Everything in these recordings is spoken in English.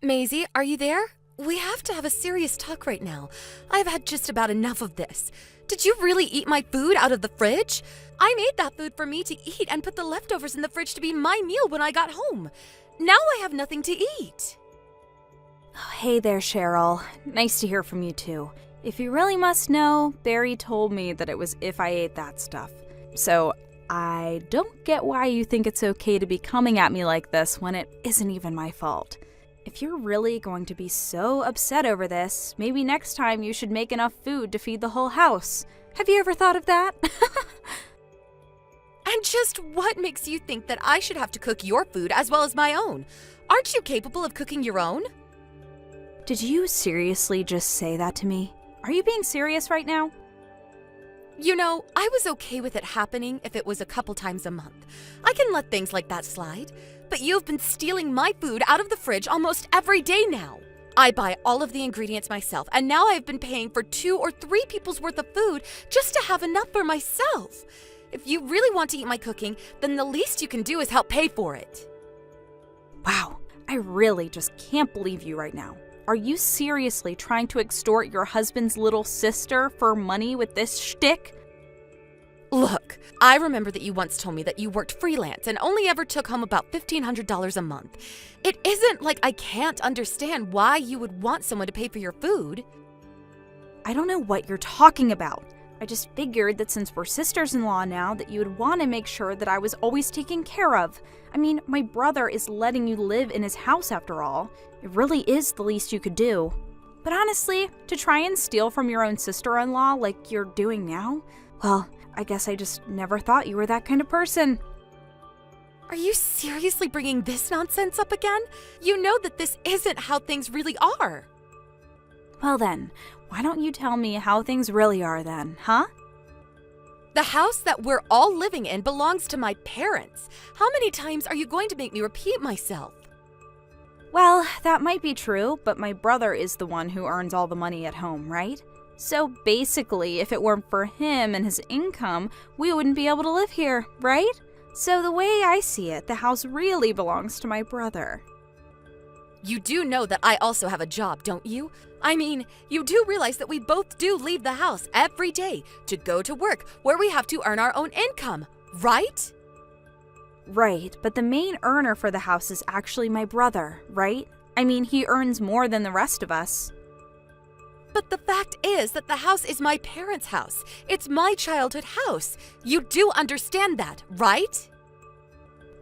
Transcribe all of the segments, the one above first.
Maisie, are you there? We have to have a serious talk right now. I've had just about enough of this. Did you really eat my food out of the fridge? I made that food for me to eat and put the leftovers in the fridge to be my meal when I got home. Now I have nothing to eat. Oh, hey there, Cheryl. Nice to hear from you too. If you really must know, Barry told me that it was if I ate that stuff. So I don't get why you think it's okay to be coming at me like this when it isn't even my fault. If you're really going to be so upset over this, maybe next time you should make enough food to feed the whole house. Have you ever thought of that? And just what makes you think that I should have to cook your food as well as my own? Aren't you capable of cooking your own? Did you seriously just say that to me? Are you being serious right now? You know, I was okay with it happening if it was a couple times a month. I can let things like that slide. But you've been stealing my food out of the fridge almost every day now. I buy all of the ingredients myself, and now I've been paying for 2 or 3 people's worth of food just to have enough for myself. If you really want to eat my cooking, then the least you can do is help pay for it. Wow, I really just can't believe you right now. Are you seriously trying to extort your husband's little sister for money with this shtick? Look, I remember that you once told me that you worked freelance and only ever took home about $1,500 a month. It isn't like I can't understand why you would want someone to pay for your food. I don't know what you're talking about. I just figured that since we're sisters-in-law now, that you would want to make sure that I was always taken care of. I mean, my brother is letting you live in his house after all. It really is the least you could do. But honestly, to try and steal from your own sister-in-law like you're doing now, well, I guess I just never thought you were that kind of person. Are you seriously bringing this nonsense up again? You know that this isn't how things really are. Well then, why don't you tell me how things really are then, huh? The house that we're all living in belongs to my parents. How many times are you going to make me repeat myself? Well, that might be true, but my brother is the one who earns all the money at home, right? So basically, if it weren't for him and his income, we wouldn't be able to live here, right? So the way I see it, the house really belongs to my brother. You do know that I also have a job, don't you? I mean, you do realize that we both do leave the house every day to go to work where we have to earn our own income, right? Right, but the main earner for the house is actually my brother, right? I mean, he earns more than the rest of us. But the fact is that the house is my parents' house. It's my childhood house. You do understand that, right?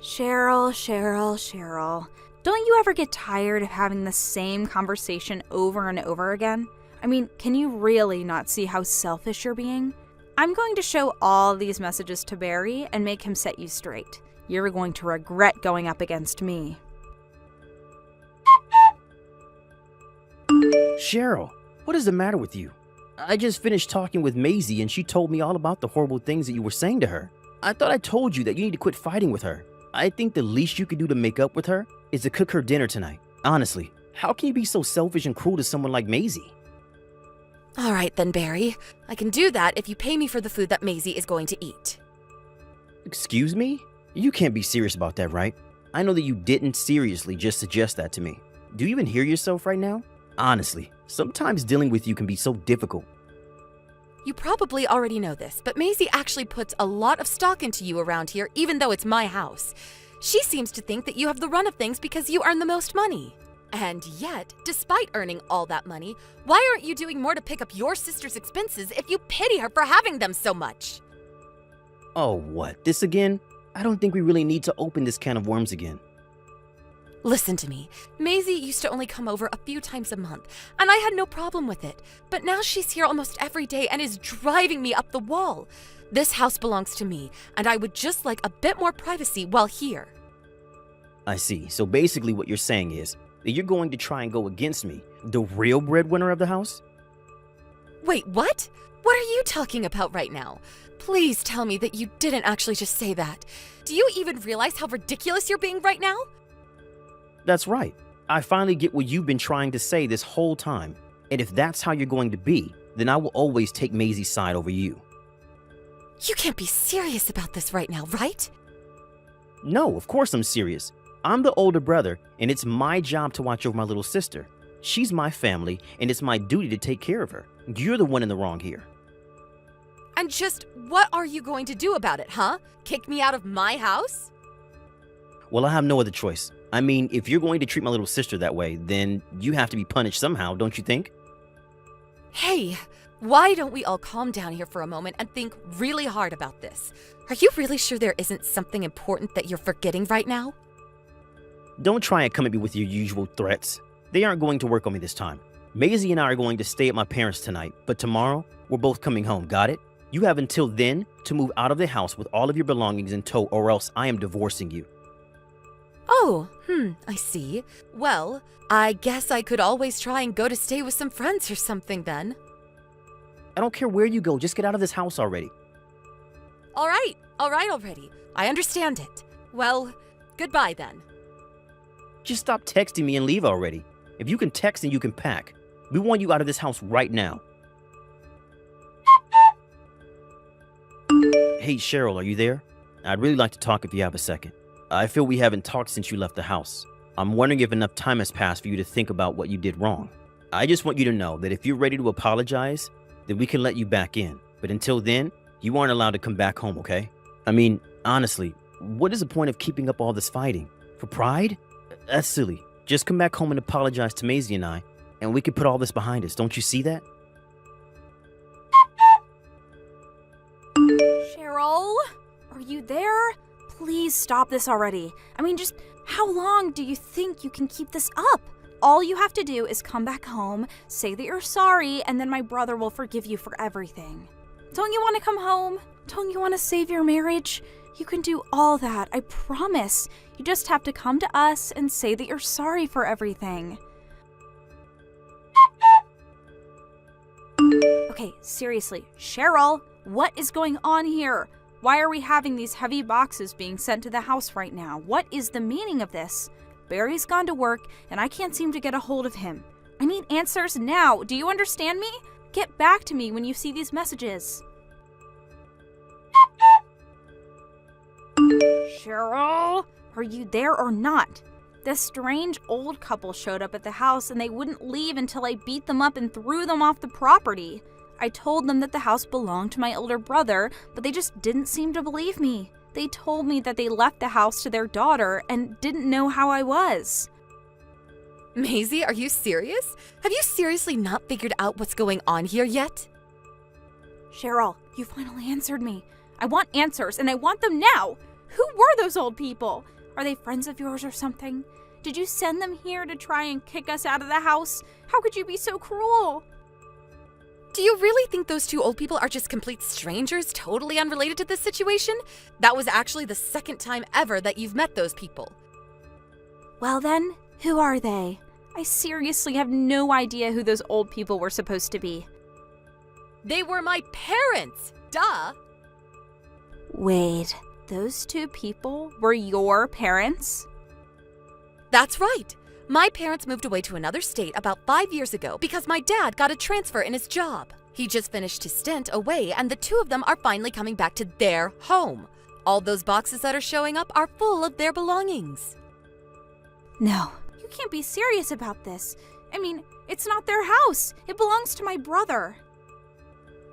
Cheryl. Don't you ever get tired of having the same conversation over and over again? I mean, can you really not see how selfish you're being? I'm going to show all these messages to Barry and make him set you straight. You're going to regret going up against me. Cheryl, what is the matter with you? I just finished talking with Maisie and she told me all about the horrible things that you were saying to her. I thought I told you that you need to quit fighting with her. I think the least you could do to make up with her is to cook her dinner tonight. Honestly, how can you be so selfish and cruel to someone like Maisie? All right then, Barry. I can do that if you pay me for the food that Maisie is going to eat. Excuse me? You can't be serious about that, right? I know that you didn't seriously just suggest that to me. Do you even hear yourself right now? Honestly, sometimes dealing with you can be so difficult. You probably already know this, but Maisie actually puts a lot of stock into you around here, even though it's my house. She seems to think that you have the run of things because you earn the most money. And yet, despite earning all that money, why aren't you doing more to pick up your sister's expenses if you pity her for having them so much? Oh, what? This again? I don't think we really need to open this can of worms again. Listen to me. Maisie used to only come over a few times a month, and I had no problem with it. But now she's here almost every day and is driving me up the wall. This house belongs to me, and I would just like a bit more privacy while here. I see. So basically what you're saying is that you're going to try and go against me, the real breadwinner of the house? Wait, what? What are you talking about right now? Please tell me that you didn't actually just say that. Do you even realize how ridiculous you're being right now? That's right. I finally get what you've been trying to say this whole time. And if that's how you're going to be, then I will always take Maisie's side over you. You can't be serious about this right now, right? No, of course I'm serious. I'm the older brother, and it's my job to watch over my little sister. She's my family, and it's my duty to take care of her. You're the one in the wrong here. And just what are you going to do about it, huh? Kick me out of my house? Well, I have no other choice. I mean, if you're going to treat my little sister that way, then you have to be punished somehow, don't you think? Hey, why don't we all calm down here for a moment and think really hard about this? Are you really sure there isn't something important that you're forgetting right now? Don't try and come at me with your usual threats. They aren't going to work on me this time. Maisie and I are going to stay at my parents' tonight, but tomorrow, we're both coming home, got it? You have until then to move out of the house with all of your belongings in tow, or else I am divorcing you. Oh, I see. Well, I guess I could always try and go to stay with some friends or something then. I don't care where you go, just get out of this house already. All right already. I understand it. Well, goodbye then. Just stop texting me and leave already. If you can text, then you can pack. We want you out of this house right now. Hey, Cheryl, are you there? I'd really like to talk if you have a second. I feel we haven't talked since you left the house. I'm wondering if enough time has passed for you to think about what you did wrong. I just want you to know that if you're ready to apologize, then we can let you back in. But until then, you aren't allowed to come back home, okay? I mean, honestly, what is the point of keeping up all this fighting? For pride? That's silly. Just come back home and apologize to Maisie and I, and we can put all this behind us. Don't you see that? Cheryl, are you there? Please stop this already. I mean, just how long do you think you can keep this up? All you have to do is come back home, say that you're sorry, and then my brother will forgive you for everything. Don't you want to come home? Don't you want to save your marriage? You can do all that, I promise. You just have to come to us and say that you're sorry for everything. Okay, seriously, Cheryl, what is going on here? Why are we having these heavy boxes being sent to the house right now? What is the meaning of this? Barry's gone to work, and I can't seem to get a hold of him. I need answers now. Do you understand me? Get back to me when you see these messages. Cheryl, are you there or not? This strange old couple showed up at the house, and they wouldn't leave until I beat them up and threw them off the property. I told them that the house belonged to my older brother, but they just didn't seem to believe me. They told me that they left the house to their daughter and didn't know how I was. Maisie, are you serious? Have you seriously not figured out what's going on here yet? Cheryl, you finally answered me. I want answers, and I want them now. Who were those old people? Are they friends of yours or something? Did you send them here to try and kick us out of the house? How could you be so cruel? Do you really think those two old people are just complete strangers, totally unrelated to this situation? That was actually the second time ever that you've met those people. Well then, who are they? I seriously have no idea who those old people were supposed to be. They were my parents! Duh! Wait, those two people were your parents? That's right. My parents moved away to another state about 5 years ago because my dad got a transfer in his job. He just finished his stint away, and the two of them are finally coming back to their home. All those boxes that are showing up are full of their belongings. No, you can't be serious about this. I mean, it's not their house. It belongs to my brother.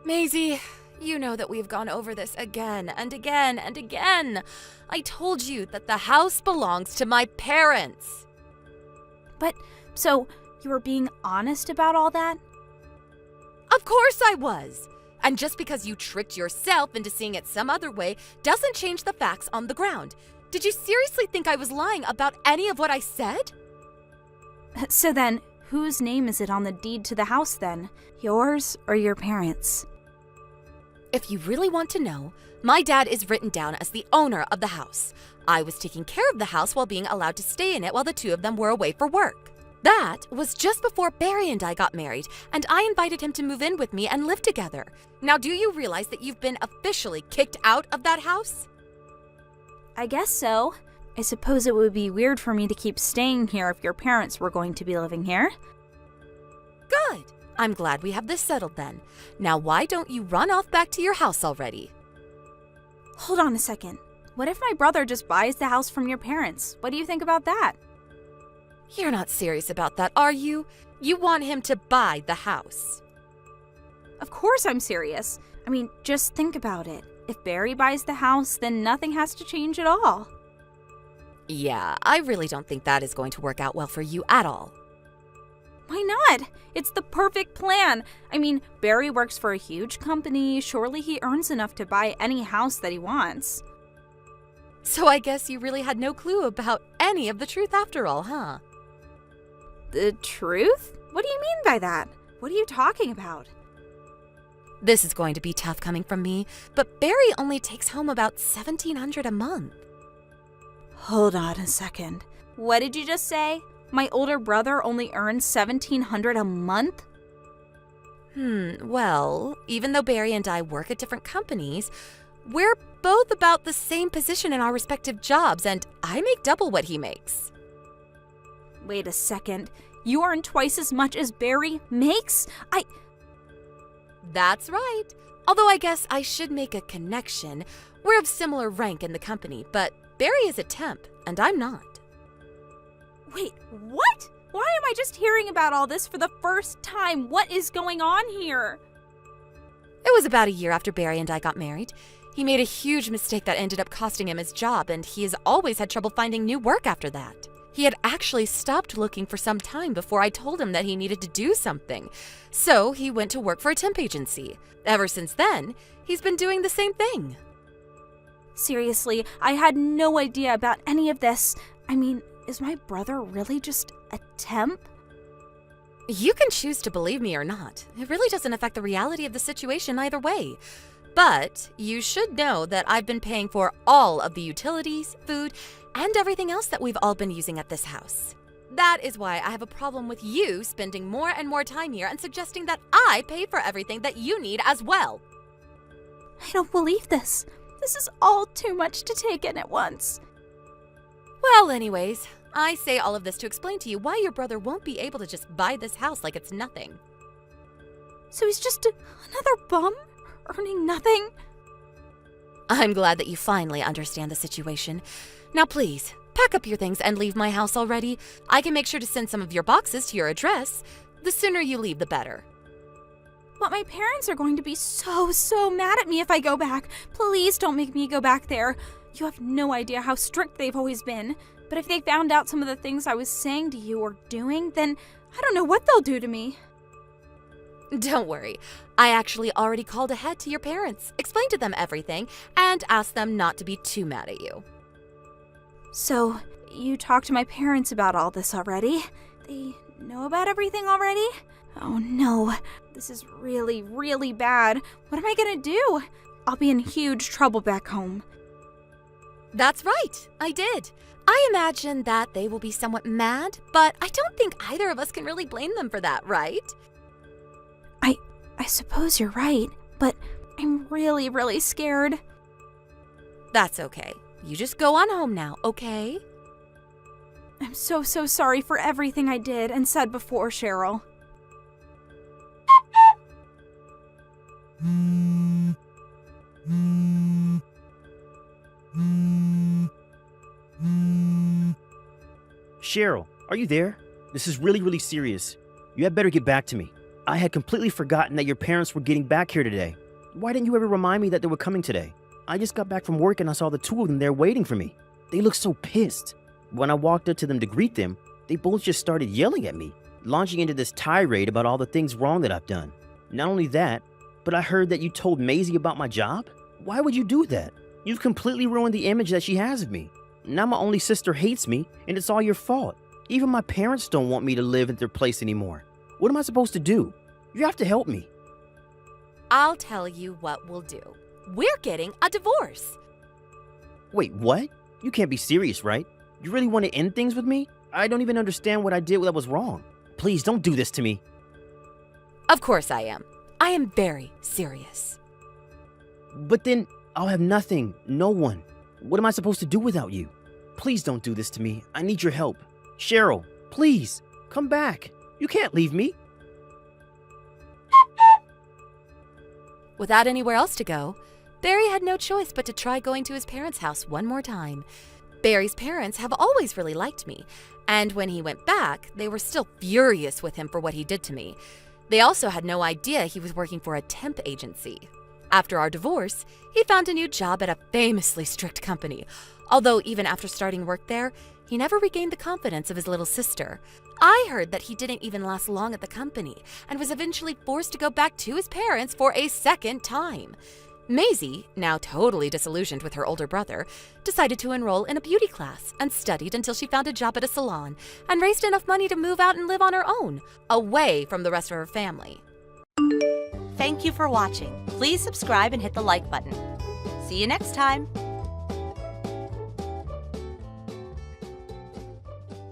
Maisie, you know that we've gone over this again and again and again. I told you that the house belongs to my parents. But, so, you were being honest about all that? Of course I was. And just because you tricked yourself into seeing it some other way doesn't change the facts on the ground. Did you seriously think I was lying about any of what I said? So then, whose name is it on the deed to the house then? Yours or your parents'? If you really want to know, my dad is written down as the owner of the house. I was taking care of the house while being allowed to stay in it while the two of them were away for work. That was just before Barry and I got married, and I invited him to move in with me and live together. Now, do you realize that you've been officially kicked out of that house? I guess so. I suppose it would be weird for me to keep staying here if your parents were going to be living here. Good. I'm glad we have this settled then. Now, why don't you run off back to your house already? Hold on a second. What if my brother just buys the house from your parents? What do you think about that? You're not serious about that, are you? You want him to buy the house. Of course I'm serious. I mean, just think about it. If Barry buys the house, then nothing has to change at all. Yeah, I really don't think that is going to work out well for you at all. Why not? It's the perfect plan. I mean, Barry works for a huge company. Surely he earns enough to buy any house that he wants. So I guess you really had no clue about any of the truth after all, huh? The truth? What do you mean by that? What are you talking about? This is going to be tough coming from me, but Barry only takes home about $1,700 a month. Hold on a second. What did you just say? My older brother only earns $1,700 a month? Well, even though Barry and I work at different companies, we're both about the same position in our respective jobs, and I make double what he makes. Wait a second. You earn twice as much as Barry makes? That's right. Although I guess I should make a connection. We're of similar rank in the company, but Barry is a temp, and I'm not. Wait, what? Why am I just hearing about all this for the first time? What is going on here? It was about a year after Barry and I got married. He made a huge mistake that ended up costing him his job, and he has always had trouble finding new work after that. He had actually stopped looking for some time before I told him that he needed to do something. So he went to work for a temp agency. Ever since then, he's been doing the same thing. Seriously, I had no idea about any of this. I mean, is my brother really just a temp? You can choose to believe me or not. It really doesn't affect the reality of the situation either way. But you should know that I've been paying for all of the utilities, food, and everything else that we've all been using at this house. That is why I have a problem with you spending more and more time here and suggesting that I pay for everything that you need as well. I don't believe this. This is all too much to take in at once. Well, anyways, I say all of this to explain to you why your brother won't be able to just buy this house like it's nothing. So he's just another bum? Earning nothing? I'm glad that you finally understand the situation. Now please, pack up your things and leave my house already. I can make sure to send some of your boxes to your address. The sooner you leave, the better. But my parents are going to be so mad at me if I go back. Please don't make me go back there. You have no idea how strict they've always been. But if they found out some of the things I was saying to you or doing, then I don't know what they'll do to me. Don't worry. I actually already called ahead to your parents, explained to them everything, and asked them not to be too mad at you. So, you talked to my parents about all this already? They know about everything already? Oh no, this is really bad. What am I gonna do? I'll be in huge trouble back home. That's right, I did. I imagine that they will be somewhat mad, but I don't think either of us can really blame them for that, right? I suppose you're right, but I'm really scared. That's okay. You just go on home now, okay? I'm so sorry for everything I did and said before, Cheryl. Cheryl, are you there? This is really serious. You had better get back to me. I had completely forgotten that your parents were getting back here today. Why didn't you ever remind me that they were coming today? I just got back from work and I saw the two of them there waiting for me. They looked so pissed. When I walked up to them to greet them, they both just started yelling at me, launching into this tirade about all the things wrong that I've done. Not only that, but I heard that you told Maisie about my job? Why would you do that? You've completely ruined the image that she has of me. Now my only sister hates me, and it's all your fault. Even my parents don't want me to live at their place anymore. What am I supposed to do? You have to help me. I'll tell you what we'll do. We're getting a divorce. Wait, what? You can't be serious, right? You really want to end things with me? I don't even understand what I did that was wrong. Please don't do this to me. Of course I am. I am very serious. But then I'll have nothing, no one. What am I supposed to do without you? Please don't do this to me. I need your help. Cheryl, please, come back. You can't leave me. Without anywhere else to go, Barry had no choice but to try going to his parents' house one more time. Barry's parents have always really liked me, and when he went back, they were still furious with him for what he did to me. They also had no idea he was working for a temp agency. After our divorce, he found a new job at a famously strict company, although even after starting work there, he never regained the confidence of his little sister. I heard that he didn't even last long at the company and was eventually forced to go back to his parents for a second time. Maisie, now totally disillusioned with her older brother, decided to enroll in a beauty class and studied until she found a job at a salon and raised enough money to move out and live on her own, away from the rest of her family. Thank you for watching. Please subscribe and hit the like button. See you next time.